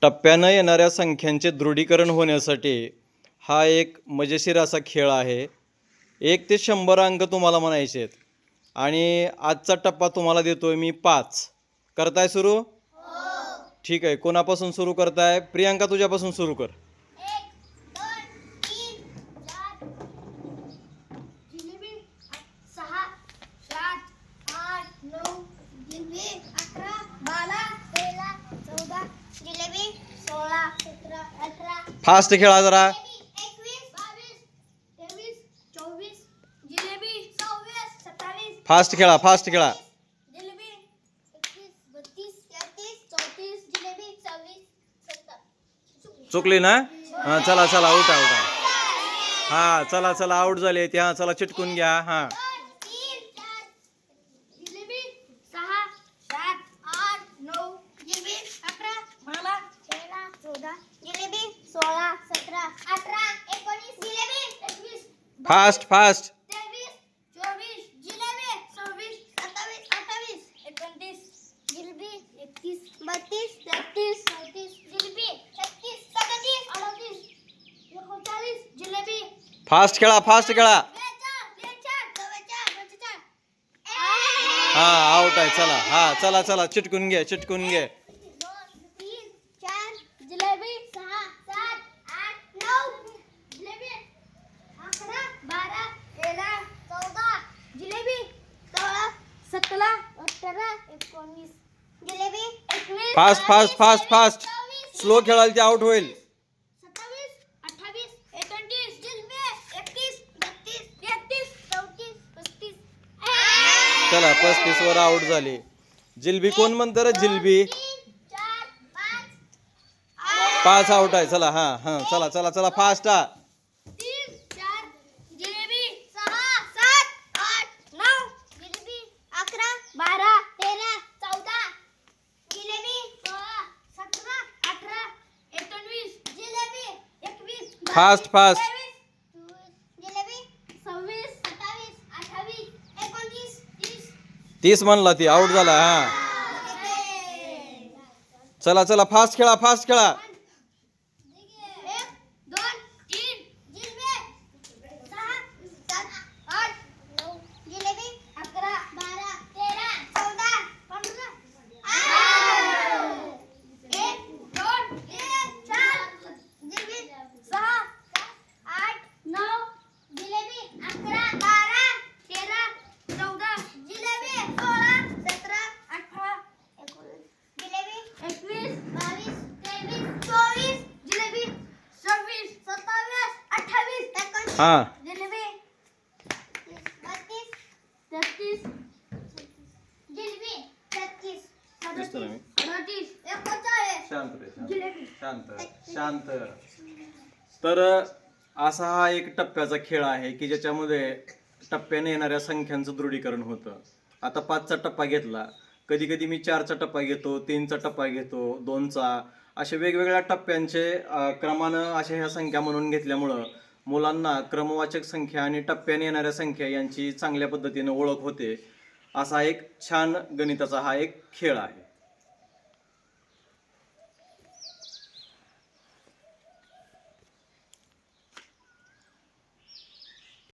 टप्प्यानं येणाऱ्या संख्यांचे दृढीकरण होण्यासाठी हा एक मजेशीर असा खेळ आहे। 1 ते 100 अंक तुम्हाला म्हणायचे आहेत आणि आजचा टप्पा तुम्हाला देतोय मी 5। करताय सुरू? हो। ठीक आहे, कोणापासून सुरू करताय? प्रियांका, तुझ्यापासून सुरू कर। 1 2 3 4 जिलेबी 6 7 8 9 जिलेबी 11 12 13 14 जिलेबी 16 17 18 फास्ट खेळा जरा। 21 22 23 24 जिलेबी 26 27 फास्ट खेळा, फास्ट खेळा। जिलेबी 31 32 33 34 जिलेबी 26 27 चुकली ना? हां, चला चला, उठा उठा। हां, चला चला, आउट झाले ते। हां, चला चिटकून घ्या। हां, 3 4 jalebi 6 7 8 9 jalebi 11 12 13 14 jalebi 16 17 18 19 jalebi 21 fast fast. 23 24 jalebi 26 27 28 29 jalebi 31 32 33 34 jalebi 36 37 38 39 jalebi fast खेळा, फास्ट खेळा। 42 हां, आउट आहे। चला, हां, चला चला, चिटकून घे, चिटकून घे। 3 4 jalebi 6 7 8 9 jalebi 11 12 13 14 jalebi 16 17 18 19 jalebi 21 fast fast fast fast. Slow खेळाल ते आउट होईल। 27 28 29 जिलेबी 31 32 33 34 35 चला, 35 वर आउट झाली। जिलबी कोण म्हणतं रे? जिलबी 4 5 5 आउट आहे। चला, हां हां, चला चला चला, फास्ट हा। 3 4 जिलेबी 6 7 8 9 जिलेबी 11 12 13 14 जिलेबी 16 17 18 19 जिलेबी 21 फास्ट फास्ट। 22 जिलेबी 26 27 28 29 30 30 म्हणला ती, आउट झाला। हां, चला चला, फास्ट खेळा, फास्ट खेळा। 1 2 3 जिलेबी 6 7 8 9 जिलेबी 11 12 13 14 15 1 2 3 4 जिलेबी 6 8 9 जिलेबी 11 12 13 14 जिलेबी 16 17 18 जिलेबी 21 22 23 24 जिलेबी 26 27 28 29 हां, जिलेबी 32 33 जिलेबी 33 दिसतो ना मी? 38 39 शांत रे, शांत जिलेबी शांत शांत। तर असा हा एक टप्प्याचा खेळ आहे की ज्याच्यामध्ये टप्प्याने येणाऱ्या संख्यांचं दृढीकरण होतं। आता 5चा टप्पा घेतला, कधी कधी मी 4चा टप्पा घेतो, 3चा टप्पा घेतो, 2चा, असे वेगवेगळ्या टप्प्यांचे क्रमानं अशा ह्या संख्या म्हणून घेतल्यामुळं मुलांना क्रमवाचक संख्या आणि टप्प्याने येणाऱ्या संख्या यांची चांगल्या पद्धतीने ओळख होते। असा एक छान गणिताचा हा एक खेळ आहे।